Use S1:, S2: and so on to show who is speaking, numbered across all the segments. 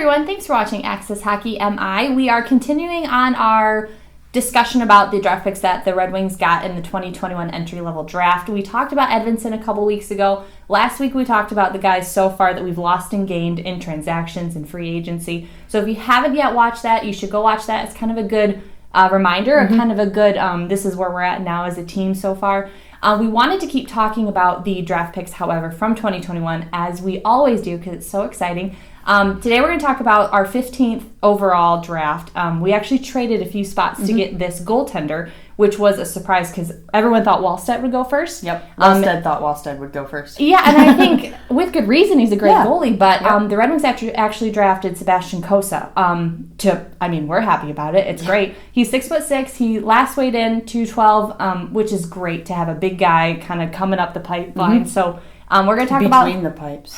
S1: everyone, thanks for watching Access Hockey MI. We are continuing on our discussion about the draft picks that the Red Wings got in the 2021 entry-level draft. We talked about Edvinsson a couple weeks ago. Last week we talked about the guys so far that we've lost and gained in transactions and free agency. So if you haven't yet watched that, you should go watch that. It's kind of a good reminder, kind of a good, this is where we're at now as a team so far. We wanted to keep talking about the draft picks, however, from 2021, as we always do, because it's so exciting. Today we're going to talk about our 15th overall draft. We actually traded a few spots to get this goaltender, which was a surprise because everyone thought Wallstedt would go first.
S2: Yep, Wallstedt thought Wallstedt would go first.
S1: Yeah, and I think with good reason he's a great goalie, but the Red Wings actually drafted Sebastian Cossa. We're happy about it. It's great. He's 6'6". He last weighed in 212, which is great to have a big guy kind of coming up the pipeline. So we're going to talk about...
S2: Between the pipes.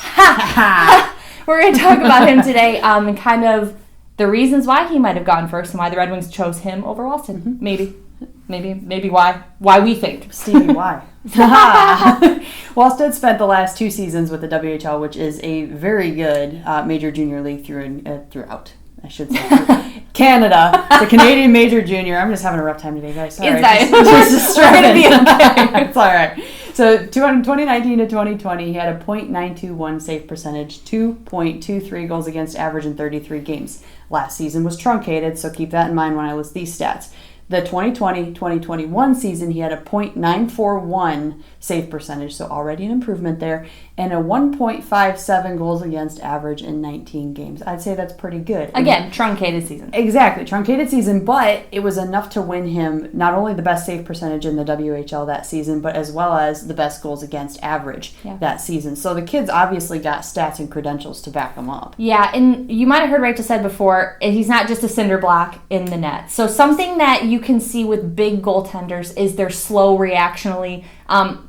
S1: We're going to talk about him today and kind of the reasons why he might have gone first and why the Red Wings chose him over Wallstedt. Maybe why we think.
S2: Stevie, why? Wallstedt spent the last 2 seasons with the WHL, which is a very good major junior league throughout. I should say. Canada. It's a Canadian major junior. I'm just having a rough time today, guys. Sorry.
S1: It's going to be okay.
S2: It's all right. So 2019 to 2020, he had a .921 save percentage, 2.23 goals against average in 33 games. Last season was truncated, so keep that in mind when I list these stats. The 2020-2021 season, he had a .941 save percentage, so already an improvement there, and a 1.57 goals against average in 19 games. I'd say that's pretty good.
S1: Again, truncated season.
S2: Exactly, truncated season, but it was enough to win him not only the best save percentage in the WHL that season, but as well as the best goals against average that season. So the kid's obviously got stats and credentials to back him up.
S1: Yeah, and you might have heard Rachel said before, he's not just a cinder block in the net. So something that you can see with big goaltenders is their slow reactionally.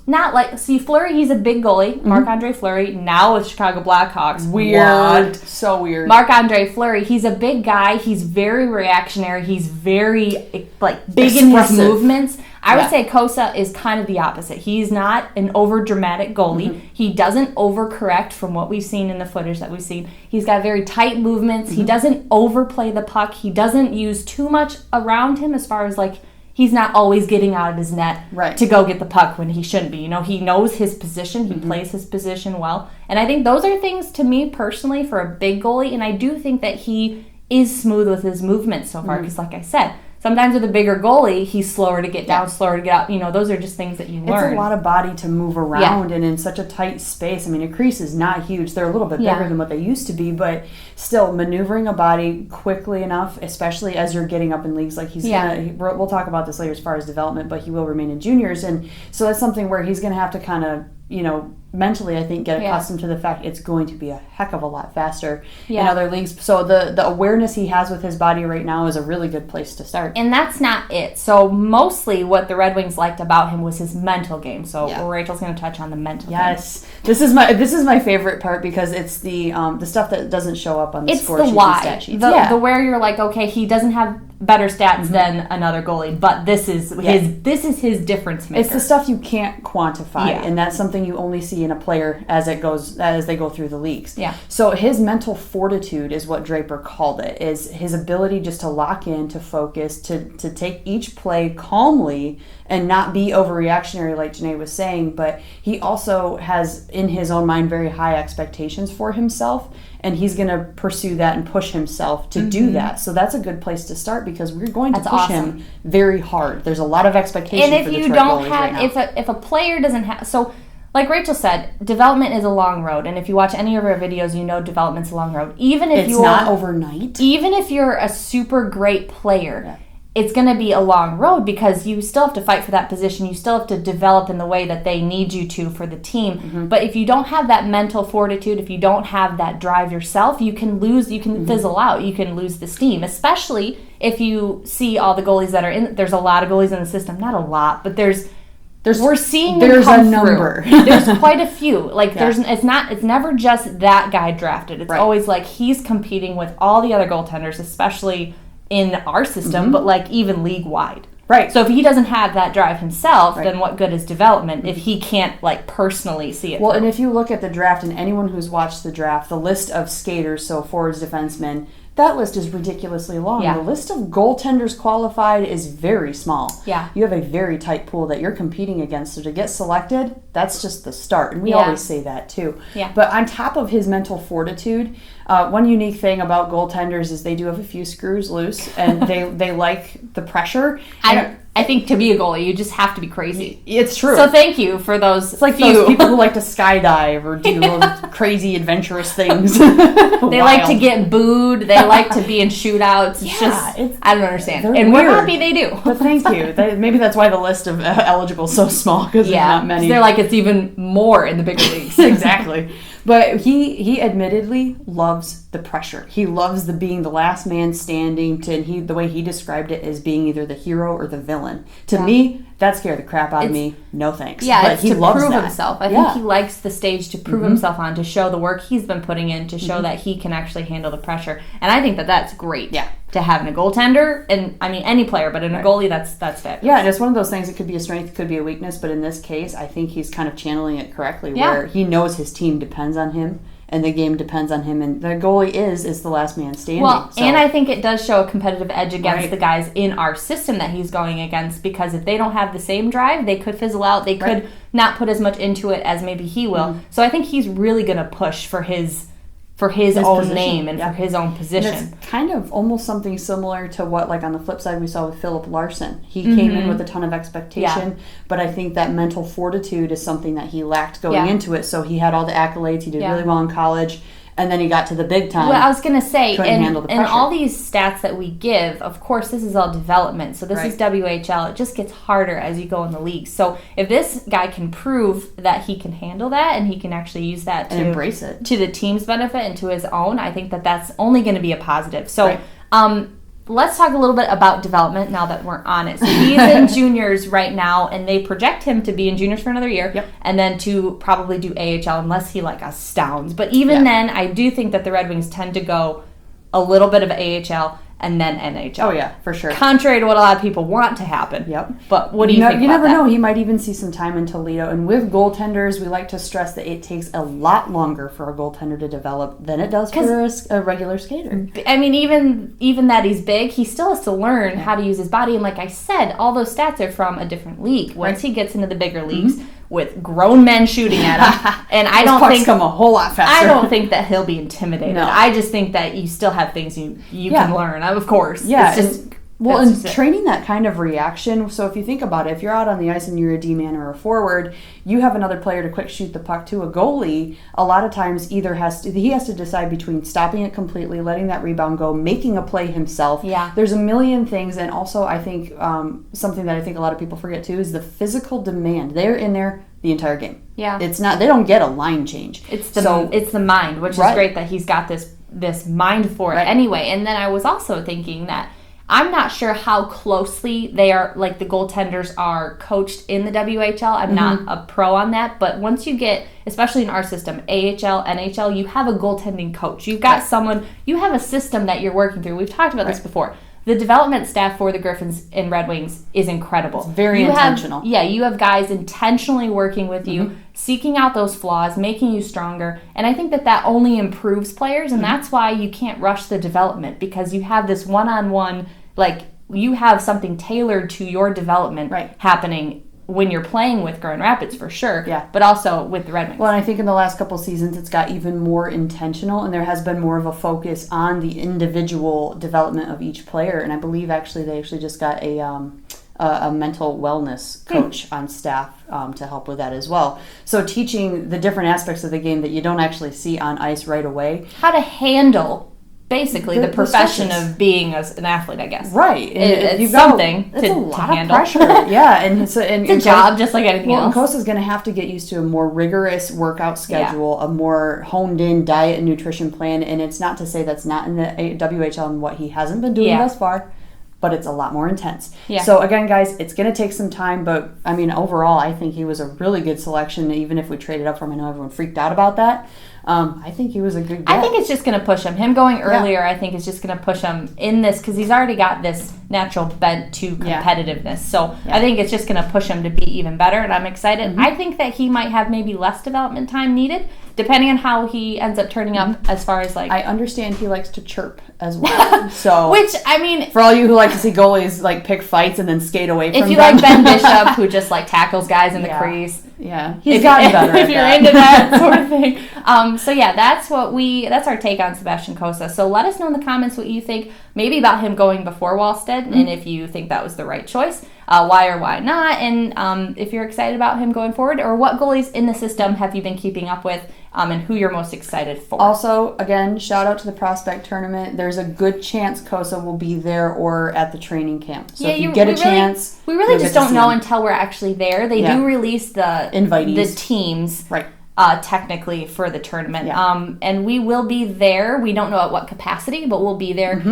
S1: Not like, see, Fleury, he's a big goalie. Marc-Andre Fleury, now with Chicago Blackhawks.
S2: Weird. What? So weird.
S1: Marc-Andre Fleury, he's a big guy. He's very reactionary. He's very, big in his movements. I would say Cossa is kind of the opposite. He's not an over-dramatic goalie. He doesn't overcorrect from what we've seen in the footage that we've seen. He's got very tight movements. He doesn't overplay the puck. He doesn't use too much around him as far as, he's not always getting out of his net to go get the puck when he shouldn't be. You know, he knows his position. He plays his position well. And I think those are things, to me personally, for a big goalie. And I do think that he is smooth with his movement so far. Because like I said, sometimes with a bigger goalie, he's slower to get down, slower to get up. You know, those are just things that you learn.
S2: It's a lot of body to move around and in such a tight space. I mean, a crease is not huge. They're a little bit bigger than what they used to be, but still maneuvering a body quickly enough, especially as you're getting up in leagues like he's we'll talk about this later as far as development, but he will remain in juniors. And so that's something where he's going to have to kind of, mentally, I think, get accustomed to the fact it's going to be a heck of a lot faster in other leagues. So the awareness he has with his body right now is a really good place to start.
S1: And that's not it. So mostly what the Red Wings liked about him was his mental game. So Rachel's going to touch on the mental game.
S2: Yes. This is my favorite part because it's the stuff that doesn't show up on the score sheets and stat sheets.
S1: The where you're like, okay, he doesn't have better stats than another goalie, but this is his difference maker.
S2: It's the stuff you can't quantify, and that's something you only see in a player as they go through the leagues. Yeah. So his mental fortitude is what Draper called it, is his ability just to lock in, to focus, to take each play calmly and not be overreactionary like Janae was saying, but he also has in his own mind very high expectations for himself, and he's going to pursue that and push himself to do that. So that's a good place to start because we're going to push him very hard. There's a lot of expectation for the Detroit goalies right now.
S1: If a player doesn't have, so like Rachel said, development is a long road, and if you watch any of our videos, you know development's a long road. It's
S2: not overnight.
S1: Even if you're a super great player, it's going to be a long road because you still have to fight for that position. You still have to develop in the way that they need you to for the team. But if you don't have that mental fortitude, if you don't have that drive yourself, you can lose, you can fizzle out, you can lose the steam, especially if you see all the goalies that are in. There's a lot of goalies in the system. Not a lot, but we're seeing
S2: there's
S1: them come
S2: a number.
S1: There's quite a few. It's never just that guy drafted. It's always like he's competing with all the other goaltenders, especially in our system, but even league wide.
S2: Right.
S1: So if he doesn't have that drive himself, then what good is development if he can't personally see it?
S2: Well, and if you look at the draft, and anyone who's watched the draft, the list of skaters, so forwards, defensemen, that list is ridiculously long. Yeah. The list of goaltenders qualified is very small.
S1: Yeah.
S2: You have a very tight pool that you're competing against. So to get selected, that's just the start. And we always say that too.
S1: Yeah.
S2: But on top of his mental fortitude, one unique thing about goaltenders is they do have a few screws loose, and they like the pressure.
S1: I think to be a goalie, you just have to be crazy.
S2: It's true.
S1: So thank you for those.
S2: It's like those people who like to skydive or do those crazy adventurous things.
S1: They like to get booed. They like to be in shootouts. I don't understand. And we're happy they do.
S2: But thank you. Maybe that's why the list of eligible is so small, because there's not many.
S1: They're like, it's even more in the bigger leagues.
S2: Exactly. But he admittedly loves the pressure. He loves being the last man standing. The way he described it as being either the hero or the villain. To me, that scared the crap out of me. No thanks.
S1: Yeah,
S2: but
S1: it's
S2: he
S1: to
S2: loves
S1: prove
S2: that.
S1: himself. I think he likes the stage to prove himself on, to show the work he's been putting in, to show that he can actually handle the pressure. And I think that that's great.
S2: Yeah.
S1: To have in a goaltender, and I mean any player, but in a goalie, that's fabulous.
S2: Yeah, and it's one of those things. It could be a strength, it could be a weakness, but in this case, I think he's kind of channeling it correctly, where he knows his team depends on him, and the game depends on him, and the goalie is the last man standing.
S1: Well, and I think it does show a competitive edge against the guys in our system that he's going against, because if they don't have the same drive, they could fizzle out. They could not put as much into it as maybe he will. So I think he's really going to push for his own position. Name and for his own position.
S2: And it's kind of almost something similar to what, like on the flip side, we saw with Philip Larson. He came in with a ton of expectation, but I think that mental fortitude is something that he lacked going into it. So he had all the accolades. He did really well in college. And then he got to the big time.
S1: Well, I was going to say, and all these stats that we give, of course, this is all development. So this is WHL. It just gets harder as you go in the league. So if this guy can prove that he can handle that, and he can actually use that to
S2: embrace it
S1: to the team's benefit and to his own, I think that that's only going to be a positive. So let's talk a little bit about development now that we're on it. So he's in juniors right now, and they project him to be in juniors for another year, and then to probably do AHL unless he astounds. But even then, I do think that the Red Wings tend to go a little bit of AHL and then NHL.
S2: Oh, yeah, for sure.
S1: Contrary to what a lot of people want to happen.
S2: Yep.
S1: But what do you think
S2: You
S1: about
S2: never
S1: that?
S2: know. He might even see some time in Toledo. And with goaltenders, we like to stress that it takes a lot longer for a goaltender to develop than it does for a regular skater.
S1: I mean, even that he's big, he still has to learn how to use his body. And like I said, all those stats are from a different league. Once he gets into the bigger leagues, with grown men shooting at him, and I don't think
S2: come a whole lot faster.
S1: I don't think that he'll be intimidated. No. I just think that you still have things you can learn. Of course,
S2: yeah. And training that kind of reaction. So if you think about it, if you're out on the ice and you're a D-man or a forward, you have another player to quick shoot the puck to. A goalie, a lot of times he has to decide between stopping it completely, letting that rebound go, making a play himself.
S1: Yeah.
S2: There's a million things, and also I think something that I think a lot of people forget too is the physical demand. They're in there the entire game.
S1: Yeah.
S2: It's not. They don't get a line change.
S1: It's the mind, which is great that he's got this mind for it anyway. And then I was also thinking that I'm not sure how closely they are, like the goaltenders are coached in the WHL. I'm not a pro on that, but once you get, especially in our system, AHL, NHL, you have a goaltending coach. You've got someone, you have a system that you're working through. We've talked about this before. The development staff for the Griffins and Red Wings is incredible.
S2: It's very intentional.
S1: You have guys intentionally working with you, seeking out those flaws, making you stronger. And I think that only improves players, and that's why you can't rush the development, because you have this one-on-one, you have something tailored to your development happening when you're playing with Grand Rapids, for sure, but also with the Red Wings.
S2: Well, and I think in the last couple seasons it's got even more intentional, and there has been more of a focus on the individual development of each player. And I believe they just got a mental wellness coach on staff to help with that as well. So teaching the different aspects of the game that you don't actually see on ice right away.
S1: How to handle basically the profession of being an athlete, I guess.
S2: Right.
S1: It's something to handle.
S2: It's a lot of pressure. Yeah. And it's
S1: a job just like anything else.
S2: Well, Cossa's going to have to get used to a more rigorous workout schedule, a more honed-in diet and nutrition plan. And it's not to say that's not in the WHL and what he hasn't been doing thus far, but it's a lot more intense. Yeah. So again, guys, it's going to take some time, but I mean, overall, I think he was a really good selection, even if we traded up for him. I know everyone freaked out about that. I think he was a good get.
S1: I think it's just going to push him. Him going earlier, I think, is just going to push him in this, because he's already got this natural bent to competitiveness. So I think it's just going to push him to be even better, and I'm excited. I think that he might have maybe less development time needed, depending on how he ends up turning up as far as like...
S2: I understand he likes to chirp as well. So
S1: which, I mean...
S2: For all you who like to see goalies like pick fights and then skate away from them.
S1: If you like Ben Bishop, who just like tackles guys in the crease.
S2: Yeah, he's gotten better
S1: if you're into that sort of thing. So that's our take on Sebastian Cossa. So let us know in the comments what you think, maybe about him going before Wallstead, and if you think that was the right choice, why or why not, and if you're excited about him going forward, or what goalies in the system have you been keeping up with, and who you're most excited for.
S2: Also, again, shout out to the prospect tournament. There's a good chance Cossa will be there or at the training camp. So if you get a chance...
S1: We really just don't know until we're actually there. They do release the
S2: invitees,
S1: the teams,
S2: right?
S1: Technically for the tournament. And we will be there. We don't know at what capacity, but we'll be there.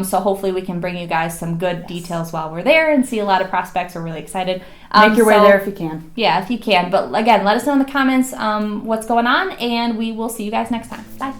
S1: So hopefully we can bring you guys some good details while we're there and see a lot of prospects. We're really excited.
S2: Make your way there if you can.
S1: Yeah, if you can. But again, let us know in the comments what's going on, and we will see you guys next time. Bye.